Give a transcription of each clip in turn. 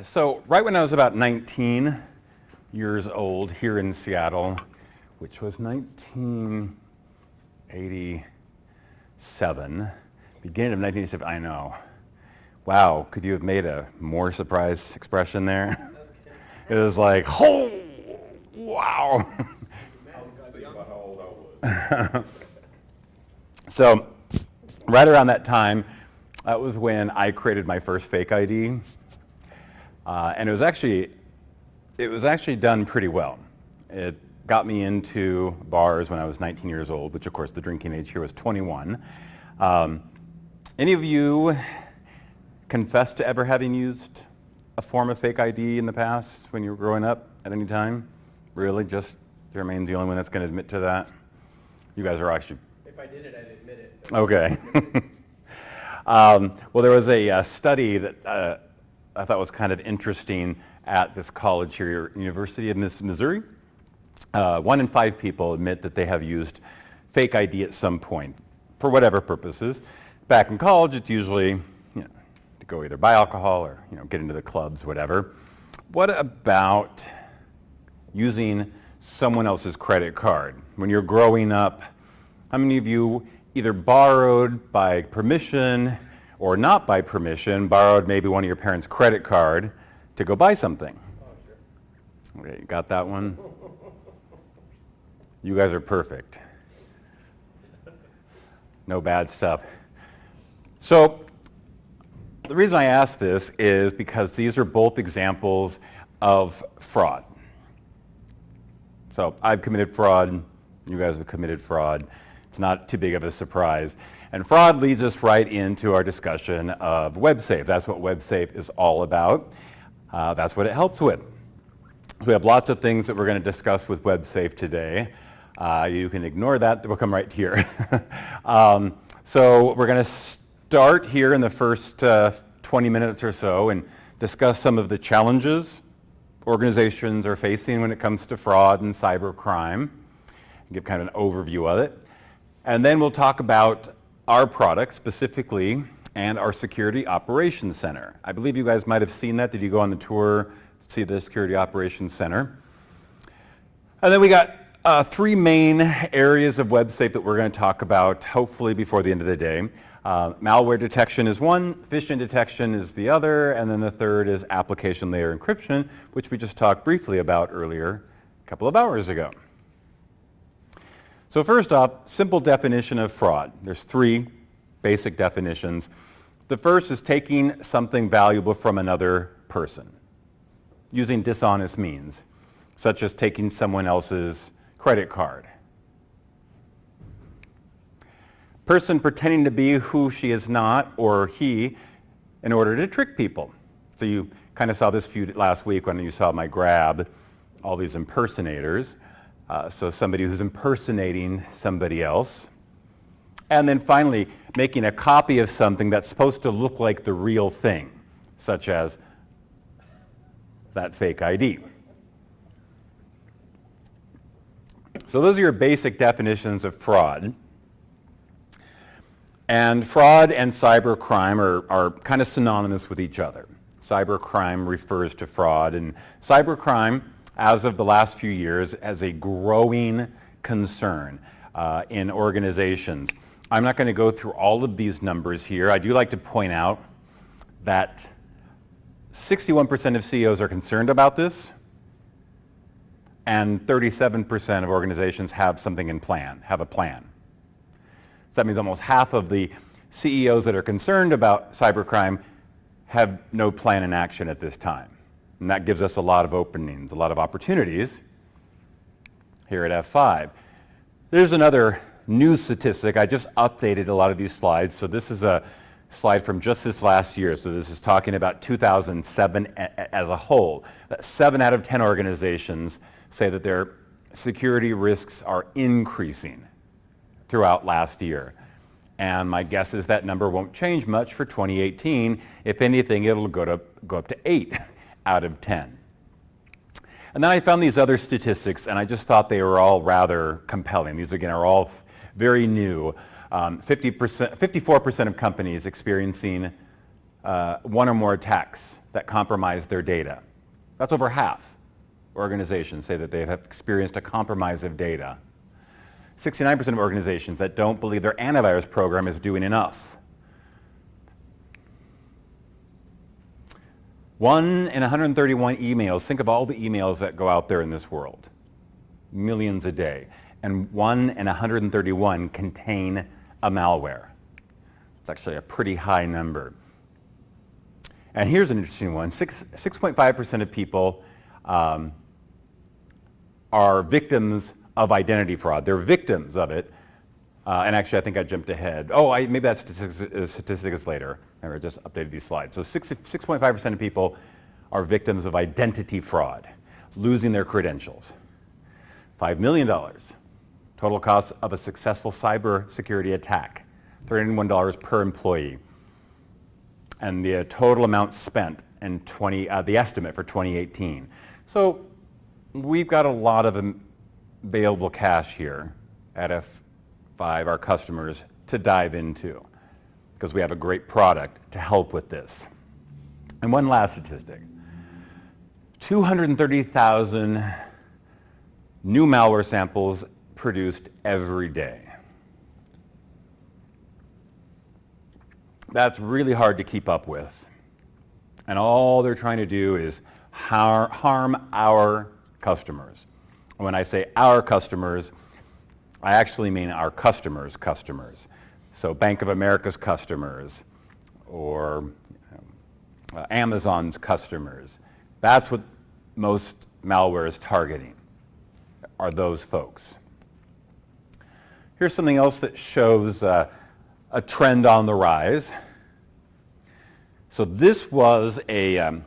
So right when I was about 19 years old here in Seattle, which was 1987, beginning of 1987, I know. Wow, could you have made a more surprised expression there? It was like, oh, wow. I was just thinking about how old I was. So right around that time, that was when I created my first fake ID. And it was actually done pretty well. It got me into bars when I was 19 years old, which of course the drinking age here was 21. Any of you confess to ever having used a form of fake ID in the past when you were growing up at any time? Really? Just Jermaine's the only one that's going to admit to that? You guys are actually... If I did it, I'd admit it. Okay. Well, there was a study that I thought was kind of interesting at this college here, University of Missouri. 1 in 5 people admit that they have used fake ID at some point for whatever purposes. Back in college, it's usually to go either buy alcohol or get into the clubs, whatever. What about using someone else's credit card? When you're growing up, how many of you either borrowed by permission or not by permission, borrowed maybe one of your parents' credit card to go buy something? Oh, sure. Okay, you got that one? You guys are perfect. No bad stuff. So the reason I ask this is because these are both examples of fraud. So I've committed fraud, you guys have committed fraud. It's not too big of a surprise. And fraud leads us right into our discussion of WebSafe. That's what WebSafe is all about. That's what it helps with. We have lots of things that we're going to discuss with WebSafe today. You can ignore that. We'll come right here. So we're going to start here in the first 20 minutes or so and discuss some of the challenges organizations are facing when it comes to fraud and cybercrime. Give kind of an overview of it. And then we'll talk about our product specifically and our Security Operations Center. I believe you guys might have seen that. Did you go on the tour to see the Security Operations Center? And then we got 3 main areas of WebSafe that we're going to talk about, hopefully before the end of the day. Malware detection is one, phishing detection is the other, and then the third is application layer encryption, which we just talked briefly about earlier a couple of hours ago. So first off, simple definition of fraud. There's 3 basic definitions. The first is taking something valuable from another person using dishonest means, such as taking someone else's credit card. Person pretending to be who she is not or he in order to trick people. So you kind of saw this last week when you saw my grab, all these impersonators. So somebody who's impersonating somebody else. And then finally, making a copy of something that's supposed to look like the real thing, such as that fake ID. So those are your basic definitions of fraud. And fraud and cybercrime are kind of synonymous with each other. Cybercrime refers to fraud, and cybercrime, as of the last few years, as a growing concern in organizations. I'm not going to go through all of these numbers here. I do like to point out that 61% of CEOs are concerned about this, and 37% of organizations have something in plan, have a plan. So that means almost half of the CEOs that are concerned about cybercrime have no plan in action at this time. And that gives us a lot of openings, a lot of opportunities here at F5. There's another new statistic. I just updated a lot of these slides. So this is a slide from just this last year. So this is talking about 2007 as a whole. 7 out of 10 organizations say that their security risks are increasing throughout last year. And my guess is that number won't change much for 2018. If anything, it'll go up to 8 out of 10. And then I found these other statistics, and I just thought they were all rather compelling. These, again, are all very new. 54% of companies experiencing one or more attacks that compromise their data. That's over half organizations say that they have experienced a compromise of data. 69% of organizations that don't believe their antivirus program is doing enough. 1 in 131 emails, think of all the emails that go out there in this world, millions a day, and 1 in 131 contain a malware. It's actually a pretty high number. And here's an interesting one. 6.5% of people are victims of identity fraud. They're victims of it. And actually, I think I jumped ahead. Maybe that statistic is later. I just updated these slides. So 6.5% of people are victims of identity fraud, losing their credentials. $5 million total cost of a successful cybersecurity attack, $31 per employee. And the total amount spent in the estimate for 2018. So we've got a lot of available cash here at F5, our customers, to dive into, because we have a great product to help with this. And one last statistic. 230,000 new malware samples produced every day. That's really hard to keep up with. And all they're trying to do is harm our customers. When I say our customers, I actually mean our customers' customers. So Bank of America's customers, or Amazon's customers. That's what most malware is targeting, are those folks. Here's something else that shows a trend on the rise. So this was a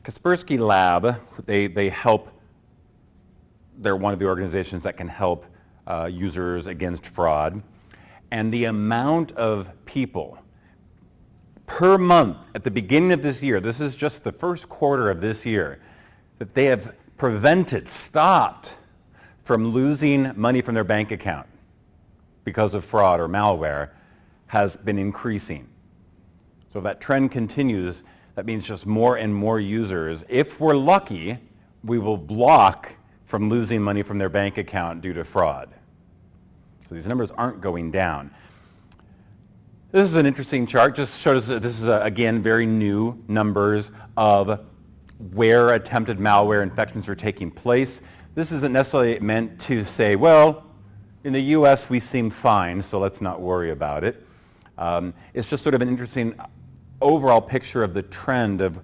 Kaspersky lab. They help, they're one of the organizations that can help users against fraud. And the amount of people per month at the beginning of this year, this is just the first quarter of this year, that they have stopped from losing money from their bank account because of fraud or malware, has been increasing. So if that trend continues, that means just more and more users, if we're lucky, we will block from losing money from their bank account due to fraud. So these numbers aren't going down. This is an interesting chart, just shows that this is, again, very new numbers of where attempted malware infections are taking place. This isn't necessarily meant to say, well, in the US we seem fine, so let's not worry about it. It's just sort of an interesting overall picture of the trend of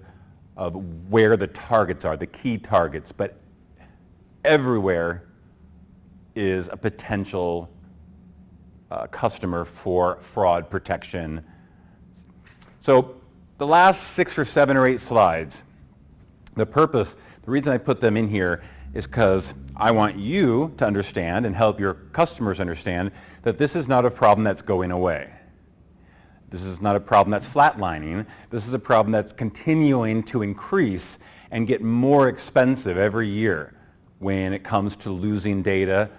where the targets are, the key targets, but everywhere is a potential customer for fraud protection. So the last 6 or 7 or 8 slides, the reason I put them in here is because I want you to understand and help your customers understand that this is not a problem that's going away. This is not a problem that's flatlining. This is a problem that's continuing to increase and get more expensive every year when it comes to losing data,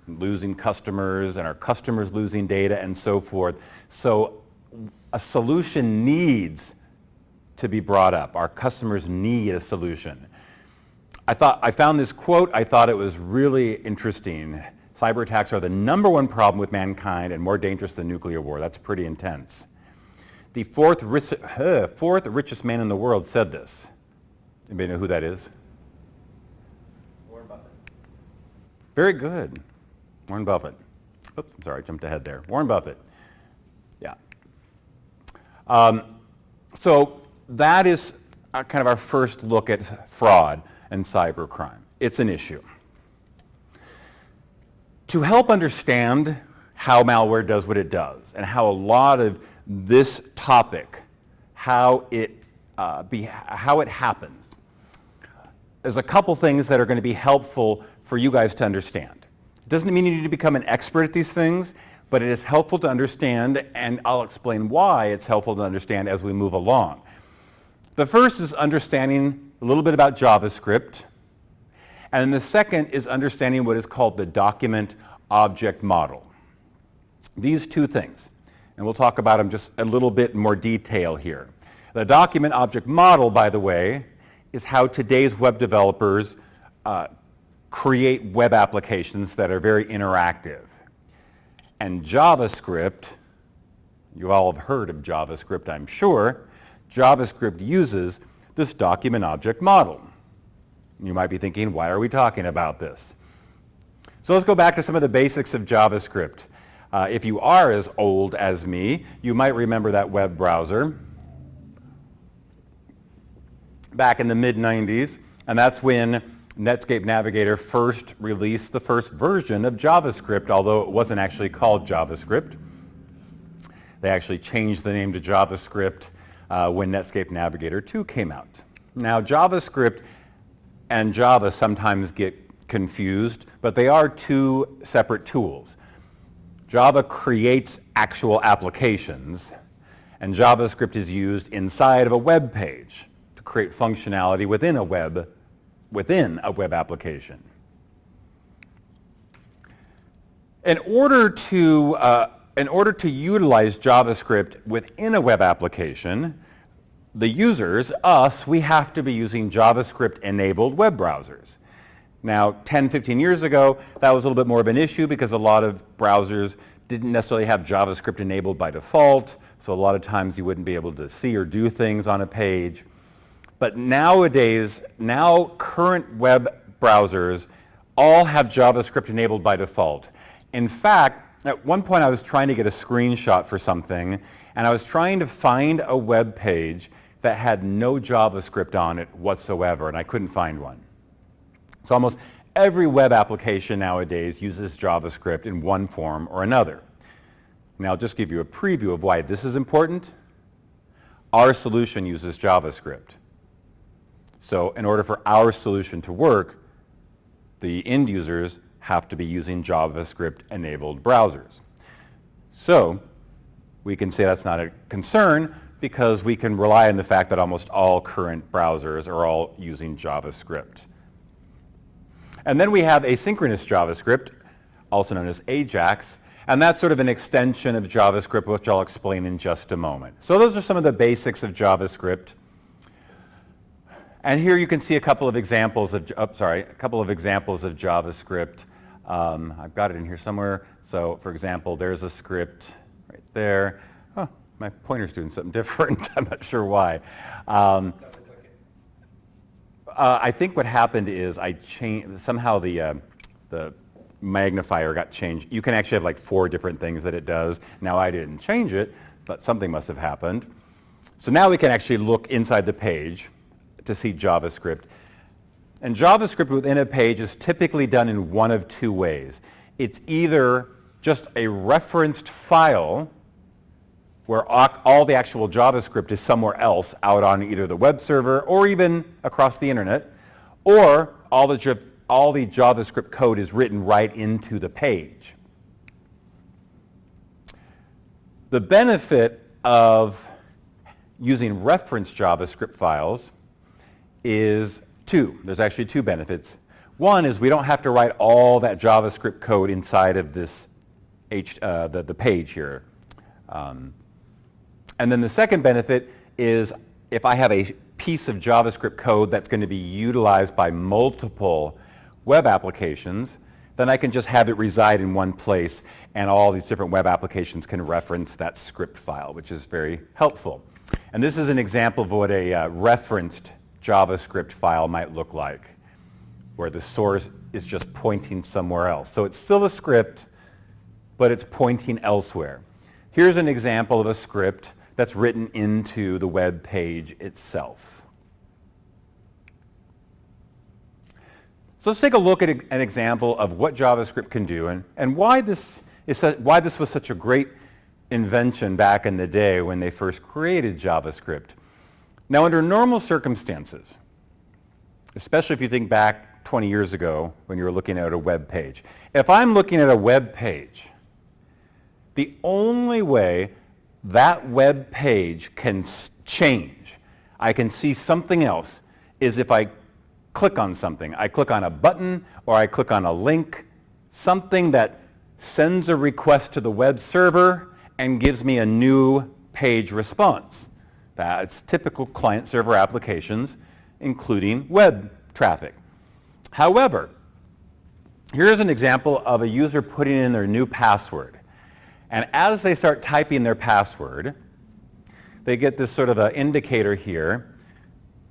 losing customers, and our customers losing data, and so forth. So a solution needs to be brought up. Our customers need a solution. I found this quote, I thought it was really interesting. Cyberattacks are the #1 problem with mankind and more dangerous than nuclear war. That's pretty intense. The fourth richest man in the world said this. Anybody know who that is? Warren Buffett. Very good. Warren Buffett. Oops, I'm sorry, I jumped ahead there. Warren Buffett. Yeah. So that is kind of our first look at fraud and cybercrime. It's an issue. To help understand how malware does what it does and how a lot of this topic, how it happens, there's a couple things that are going to be helpful for you guys to understand. It doesn't mean you need to become an expert at these things, but it is helpful to understand, and I'll explain why it's helpful to understand as we move along. The first is understanding a little bit about JavaScript, and the second is understanding what is called the document object model. These two things, And we'll talk about them just a little bit more detail here. The document object model, by the way, is how today's web developers create web applications that are very interactive. And JavaScript, you all have heard of JavaScript, I'm sure. JavaScript uses this document object model. You might be thinking, why are we talking about this? So let's go back to some of the basics of JavaScript. If you are as old as me, you might remember that web browser back in the mid-90s, and that's when Netscape Navigator first released the first version of JavaScript, although it wasn't actually called JavaScript. They actually changed the name to JavaScript when Netscape Navigator 2 came out. Now, JavaScript and Java sometimes get confused, but they are two separate tools. Java creates actual applications, and JavaScript is used inside of a web page to create functionality within a web application. In order to utilize JavaScript within a web application, the users, us, we have to be using JavaScript-enabled web browsers. Now, 10, 15 years ago, that was a little bit more of an issue because a lot of browsers didn't necessarily have JavaScript enabled by default, so a lot of times you wouldn't be able to see or do things on a page. But nowadays, current web browsers all have JavaScript enabled by default. In fact, at one point I was trying to get a screenshot for something, and I was trying to find a web page that had no JavaScript on it whatsoever, and I couldn't find one. So almost every web application nowadays uses JavaScript in one form or another. Now I'll just give you a preview of why this is important. Our solution uses JavaScript. So in order for our solution to work, the end users have to be using JavaScript-enabled browsers. So we can say that's not a concern because we can rely on the fact that almost all current browsers are all using JavaScript. And then we have asynchronous JavaScript, also known as Ajax, and that's sort of an extension of JavaScript, which I'll explain in just a moment. So those are some of the basics of JavaScript. And here you can see a couple of examples of JavaScript. I've got it in here somewhere. So for example, there's a script right there. Oh, my pointer's doing something different. I'm not sure why. I think what happened is I changed, somehow the magnifier got changed. You can actually have like 4 different things that it does. Now I didn't change it, but something must have happened. So now we can actually look inside the page to see JavaScript. And JavaScript within a page is typically done in one of 2 ways. It's either just a referenced file where all the actual JavaScript is somewhere else out on either the web server or even across the internet, or all the JavaScript code is written right into the page. The benefit of using reference JavaScript files is 2. There's actually 2 benefits. One is we don't have to write all that JavaScript code inside of this the page here. And then the second benefit is if I have a piece of JavaScript code that's going to be utilized by multiple web applications, then I can just have it reside in one place and all these different web applications can reference that script file, which is very helpful. And this is an example of what a referenced JavaScript file might look like, where the source is just pointing somewhere else. So it's still a script, but it's pointing elsewhere. Here's an example of a script that's written into the web page itself. So let's take a look at an example of what JavaScript can do and why this was such a great invention back in the day when they first created JavaScript. Now, under normal circumstances, especially if you think back 20 years ago when you were looking at a web page, if I'm looking at a web page, the only way that web page can change, I can see something else, is if I click on something. I click on a button or I click on a link, something that sends a request to the web server and gives me a new page response. That's typical client-server applications, including web traffic. However, here's an example of a user putting in their new password. And as they start typing their password, they get this sort of an indicator here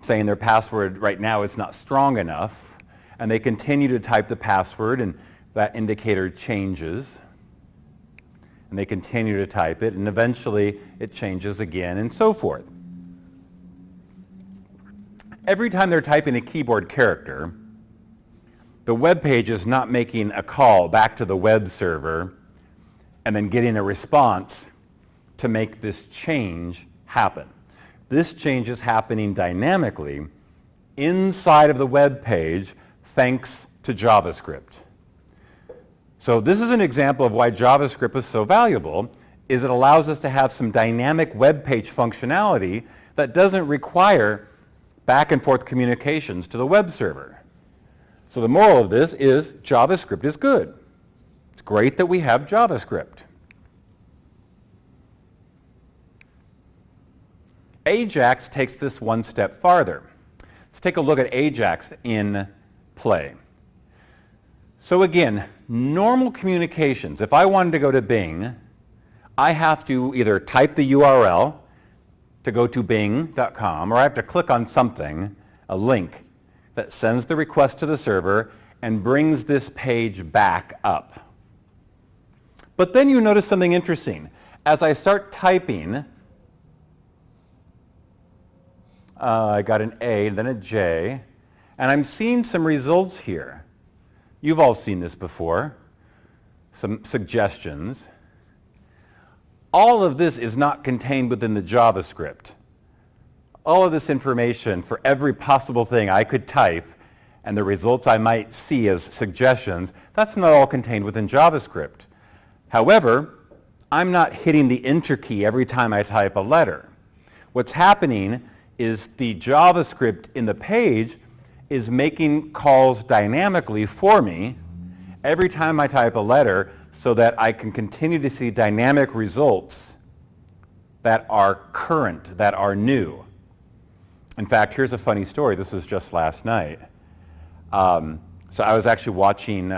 saying their password right now is not strong enough. And they continue to type the password, and that indicator changes. And they continue to type it, and eventually it changes again, and so forth. Every time they're typing a keyboard character, the web page is not making a call back to the web server and then getting a response to make this change happen. This change is happening dynamically inside of the web page thanks to JavaScript. So this is an example of why JavaScript is so valuable, is it allows us to have some dynamic web page functionality that doesn't require back and forth communications to the web server. So the moral of this is JavaScript is good. It's great that we have JavaScript. Ajax takes this one step farther. Let's take a look at Ajax in play. So again, normal communications, if I wanted to go to Bing, I have to either type the URL to go to bing.com, or I have to click on something, a link, that sends the request to the server and brings this page back up. But then you notice something interesting. As I start typing, I got an A, then a J, and I'm seeing some results here. You've all seen this before, some suggestions. All of this is not contained within the JavaScript. All of this information for every possible thing I could type and the results I might see as suggestions, that's not all contained within JavaScript. However, I'm not hitting the enter key every time I type a letter. What's happening is the JavaScript in the page is making calls dynamically for me every time I type a letter, so that I can continue to see dynamic results that are current, that are new. In fact, here's a funny story. This was just last night. So I was actually watching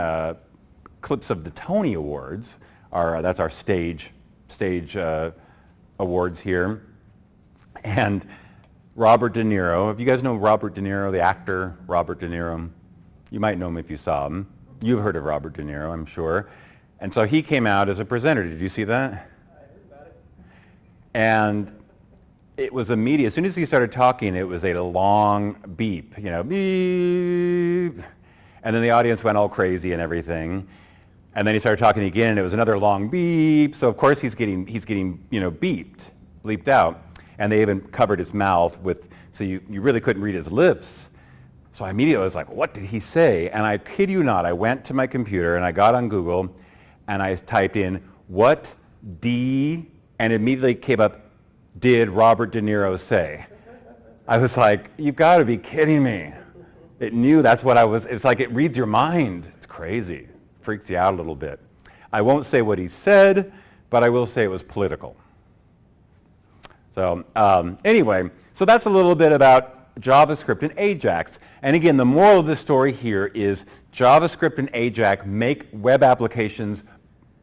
clips of the Tony Awards. That's our stage awards here. And Robert De Niro, if you guys know Robert De Niro, the actor Robert De Niro, you might know him if you saw him. You've heard of Robert De Niro, I'm sure. And so he came out as a presenter. Did you see that? I heard about it. And it was immediate. As soon as he started talking, it was a long beep, beep. And then the audience went all crazy and everything. And then he started talking again, and it was another long beep. So of course he's getting bleeped out. And they even covered his mouth with, so you really couldn't read his lips. So I immediately was like, what did he say? And I kid you not, I went to my computer and I got on Google and I typed in, what and immediately came up, did Robert De Niro say? I was like, you've got to be kidding me. It knew that's what I was, it's like it reads your mind. It's crazy. Freaks you out a little bit. I won't say what he said, but I will say it was political. So anyway, so that's a little bit about JavaScript and Ajax. And again, the moral of this story here is JavaScript and Ajax make web applications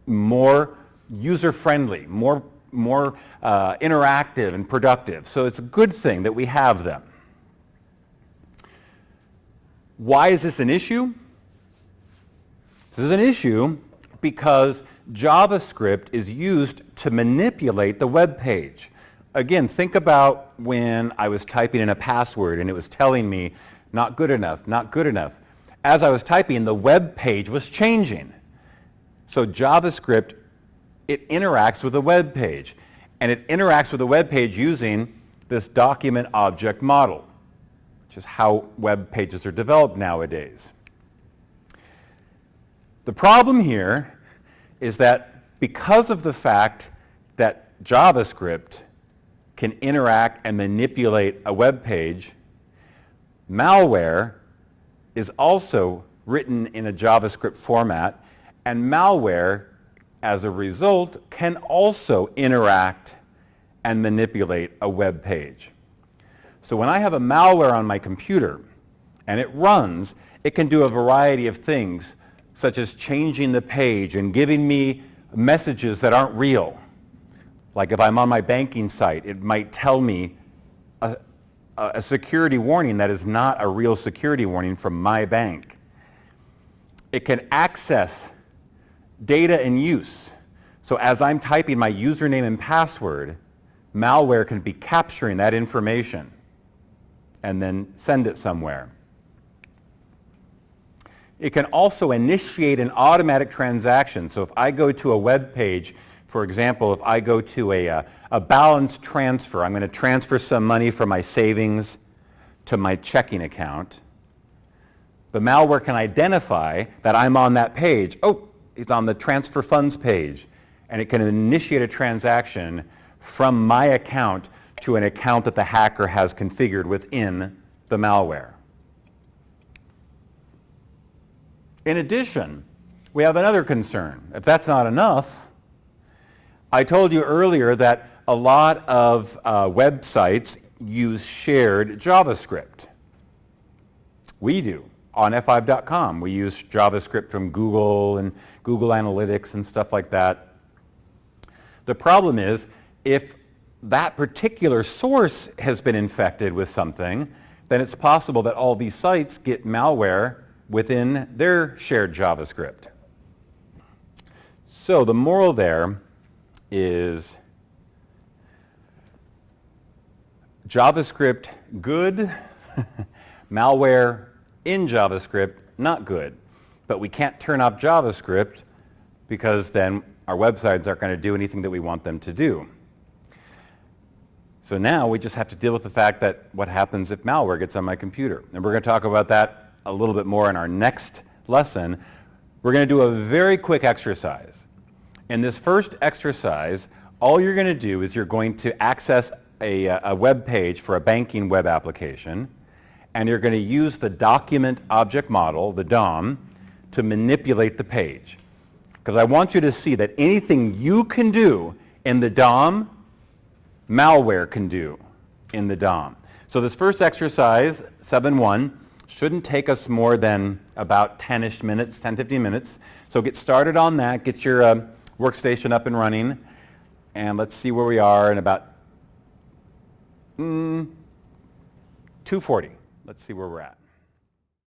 more user-friendly, more interactive and productive. So it's a good thing that we have them. Why is this an issue? This is an issue because JavaScript is used to manipulate the web page. Again, think about when I was typing in a password and it was telling me, not good enough, not good enough. As I was typing, the web page was changing. So JavaScript, it interacts with the web page. And it interacts with the web page using this document object model, which is how web pages are developed nowadays. The problem here is that because of the fact that JavaScript can interact and manipulate a web page, malware is also written in a JavaScript format, and malware as a result, can also interact and manipulate a web page. So when I have a malware on my computer and it runs, it can do a variety of things, such as changing the page and giving me messages that aren't real. Like if I'm on my banking site, it might tell me a security warning that is not a real security warning from my bank. It can access data in use. So as I'm typing my username and password, malware can be capturing that information and then send it somewhere. It can also initiate an automatic transaction. So if I go to a web page, for example, if I go to a balance transfer, I'm going to transfer some money from my savings to my checking account, the malware can identify that I'm on that page. Oh, it's on the transfer funds page. And it can initiate a transaction from my account to an account that the hacker has configured within the malware. In addition, we have another concern. If that's not enough, I told you earlier that a lot of websites use shared JavaScript. We do. On F5.com, we use JavaScript from Google and Google Analytics and stuff like that. The problem is, if that particular source has been infected with something, then it's possible that all these sites get malware within their shared JavaScript. So the moral there is JavaScript good, malware in JavaScript not good. But we can't turn off JavaScript because then our websites aren't going to do anything that we want them to do. So now we just have to deal with the fact that what happens if malware gets on my computer. And we're going to talk about that a little bit more in our next lesson. We're going to do a very quick exercise. In this first exercise, all you're going to do is you're going to access a web page for a banking web application, and you're going to use the document object model, the DOM, to manipulate the page. Because I want you to see that anything you can do in the DOM, malware can do in the DOM. So this first exercise, 7.1, shouldn't take us more than about 10-ish minutes, 10, 15 minutes. So get started on that, get your workstation up and running, and let's see where we are in about 2:40. Let's see where we're at.